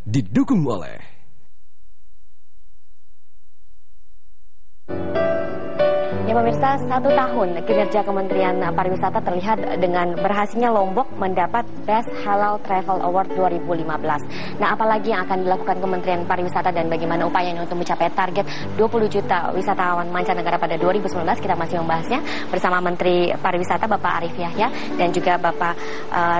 didukung oleh Ya pemirsa, 1 tahun kinerja Kementerian Pariwisata terlihat dengan berhasilnya Lombok mendapat Best Halal Travel Award 2015. Nah, apalagi yang akan dilakukan Kementerian Pariwisata dan bagaimana upayanya untuk mencapai target 20 juta wisatawan mancanegara pada 2019? Kita masih membahasnya bersama Menteri Pariwisata Bapak Arief Yahya dan juga Bapak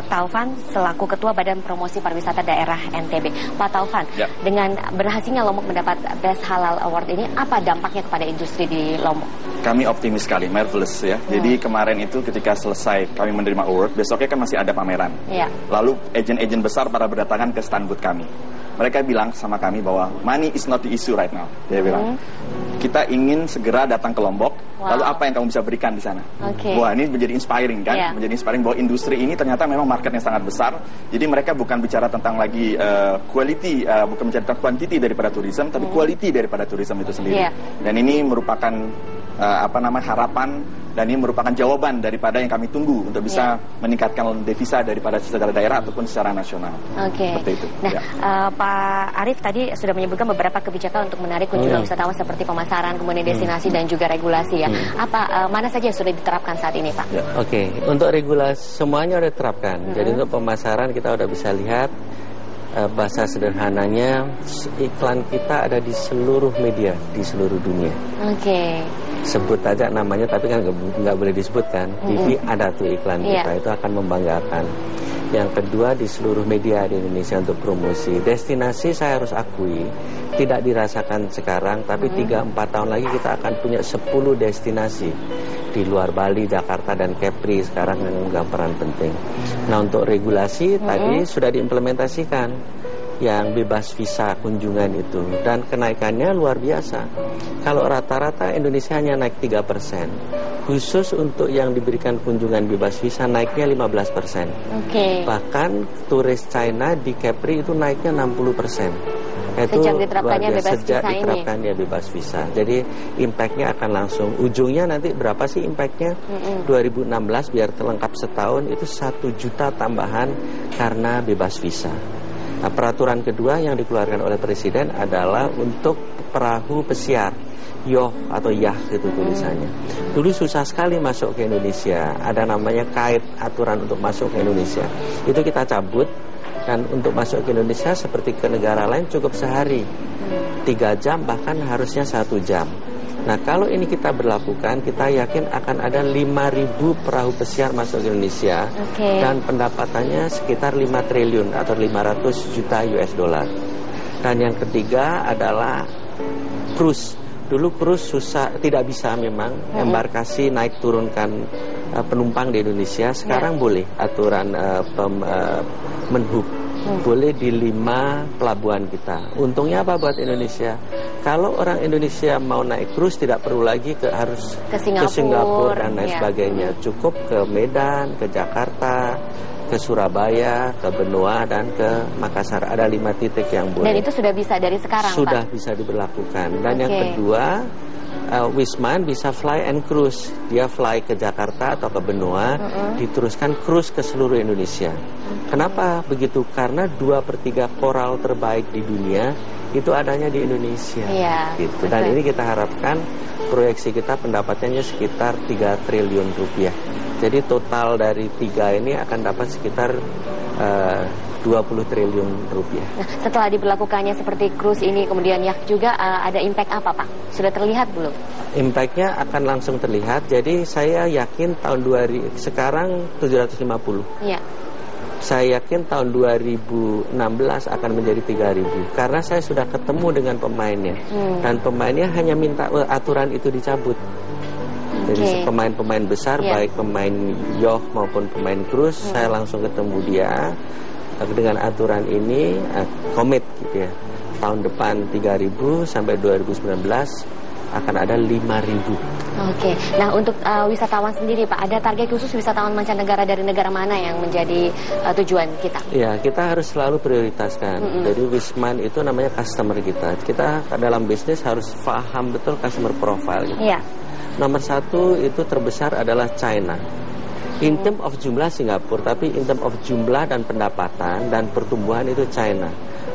Taufan selaku Ketua Badan Promosi Pariwisata Daerah NTB. Pak Taufan, dengan berhasilnya Lombok mendapat Best Halal Award ini, apa dampaknya kepada industri di Lombok? Kami optimis sekali, marvelous ya. Jadi kemarin itu ketika selesai kami menerima award, besoknya kan masih ada pameran. Lalu agen-agen besar pada berdatangan ke stand booth kami. Mereka bilang sama kami bahwa money is not the issue right now. Dia bilang, kita ingin segera datang ke Lombok. Lalu apa yang kamu bisa berikan di sana? Wah, ini menjadi inspiring kan? Menjadi inspiring bahwa industri ini ternyata memang marketnya sangat besar. Jadi mereka bukan bicara tentang lagi quality, bukan bicara tentang quantity daripada tourism, tapi quality daripada tourism itu sendiri. Dan ini merupakan harapan, dan ini merupakan jawaban daripada yang kami tunggu untuk bisa meningkatkan devisa daripada secara daerah ataupun secara nasional. Seperti itu. Nah, Pak Arief tadi sudah menyebutkan beberapa kebijakan untuk menarik kunjungan wisatawan seperti pemasaran, kemudian destinasi dan juga regulasi ya. Mana saja yang sudah diterapkan saat ini, Pak? Untuk regulasi semuanya sudah diterapkan. Jadi untuk pemasaran kita sudah bisa lihat. Bahasa sederhananya, iklan kita ada di seluruh media di seluruh dunia. Sebut aja namanya, tapi kan nggak boleh disebutkan. TV ada tuh iklan kita, itu akan membanggakan. Yang kedua, di seluruh media di Indonesia untuk promosi. Destinasi saya harus akui tidak dirasakan sekarang, tapi 3-4 tahun lagi kita akan punya 10 destinasi di luar Bali, Jakarta, dan Kepri sekarang yang memegang peran penting. Nah, untuk regulasi tadi sudah diimplementasikan yang bebas visa kunjungan itu, dan kenaikannya luar biasa. Kalau rata-rata Indonesia hanya naik 3%, khusus untuk yang diberikan kunjungan bebas visa naiknya 15%. Bahkan turis China di Kepri itu naiknya 60%. Itu sejak diterapkannya bebas visa. Jadi impactnya akan langsung. Ujungnya nanti berapa sih impactnya? 2016 biar terlengkap setahun itu 1 juta tambahan karena bebas visa. Nah, peraturan kedua yang dikeluarkan oleh Presiden adalah untuk perahu pesiar, yoh atau yah itu tulisannya. Dulu susah sekali masuk ke Indonesia. Ada namanya kait aturan untuk masuk ke Indonesia. Itu kita cabut. Dan untuk masuk ke Indonesia seperti ke negara lain cukup sehari, 3 jam bahkan harusnya 1 jam. Nah, kalau ini kita berlakukan, kita yakin akan ada 5.000 perahu pesiar masuk ke Indonesia. Dan pendapatannya sekitar 5 triliun atau 500 juta US dollar. Dan yang ketiga adalah cruise. Dulu cruise susah, tidak bisa memang embarkasi naik turunkan penumpang di Indonesia. Sekarang boleh aturan Menhub. Boleh di 5 pelabuhan kita. Untungnya apa buat Indonesia? Kalau orang Indonesia mau naik cruise tidak perlu lagi harus ke Singapura dan lain sebagainya. Cukup ke Medan, ke Jakarta, ke Surabaya, ke Benoa, dan ke Makassar. Ada 5 titik yang boleh. Dan itu sudah bisa dari sekarang, sudah Pak? Bisa diberlakukan. Dan yang kedua, Wisman bisa fly and cruise. Dia fly ke Jakarta atau ke Benoa, diteruskan cruise ke seluruh Indonesia. Kenapa begitu? Karena 2/3 koral terbaik di dunia itu adanya di Indonesia. Gitu. Dan ini kita harapkan proyeksi kita pendapatannya sekitar 3 triliun rupiah. Jadi total dari 3 ini akan dapat sekitar 20 triliun rupiah. Nah, setelah diberlakukannya seperti cruise ini, kemudian yacht juga, ada impact apa, Pak? Sudah terlihat belum? Impactnya akan langsung terlihat. Jadi saya yakin tahun 2000, sekarang 750. Saya yakin tahun 2016 akan menjadi 3.000. Karena saya sudah ketemu dengan pemainnya. Dan pemainnya hanya minta aturan itu dicabut. Jadi pemain-pemain besar, baik pemain yacht maupun pemain cruise, saya langsung ketemu dia. Dengan aturan ini komit gitu ya. Tahun depan 3.000 sampai 2019 akan ada 5.000. Nah untuk wisatawan sendiri, Pak, ada target khusus wisatawan mancanegara dari negara mana yang menjadi tujuan kita? Ya, kita harus selalu prioritaskan. Jadi Wisman itu namanya customer kita. Kita dalam bisnis harus paham betul customer profile gitu. Nomor 1 itu terbesar adalah China. In term of jumlah Singapura, tapi in term of jumlah dan pendapatan dan pertumbuhan itu China.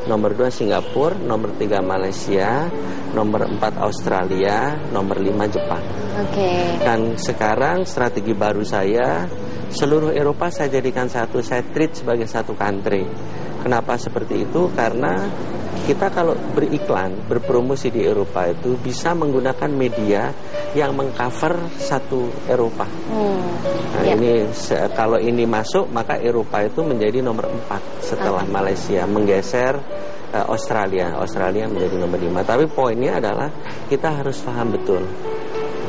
nomor 2 Singapura, nomor 3 Malaysia, nomor 4 Australia, nomor 5 Jepang. Dan sekarang strategi baru saya, seluruh Eropa saya jadikan satu, saya treat sebagai satu country. Kenapa seperti itu? Karena kita kalau beriklan, berpromosi di Eropa itu bisa menggunakan media yang mengcover satu Eropa. Nah, ini kalau ini masuk, maka Eropa itu menjadi nomor 4 setelah Malaysia, menggeser Australia menjadi nomor 5. Tapi poinnya adalah kita harus paham betul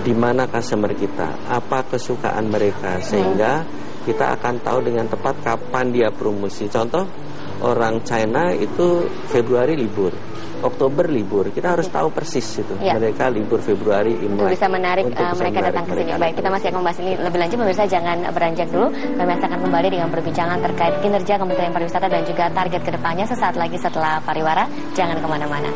di mana customer kita, apa kesukaan mereka, sehingga kita akan tahu dengan tepat kapan dia promosi. Contoh, orang China itu Februari libur, Oktober libur. Kita harus tahu persis itu. Mereka libur Februari, Imlek. Bisa menarik mereka datang ke sini. Baik, kita masih akan membahas ini lebih lanjut. Pemirsa, jangan beranjak dulu. Kami akan kembali dengan perbincangan terkait kinerja Kementerian Pariwisata dan juga target kedepannya sesaat lagi setelah Pariwara. Jangan kemana-mana.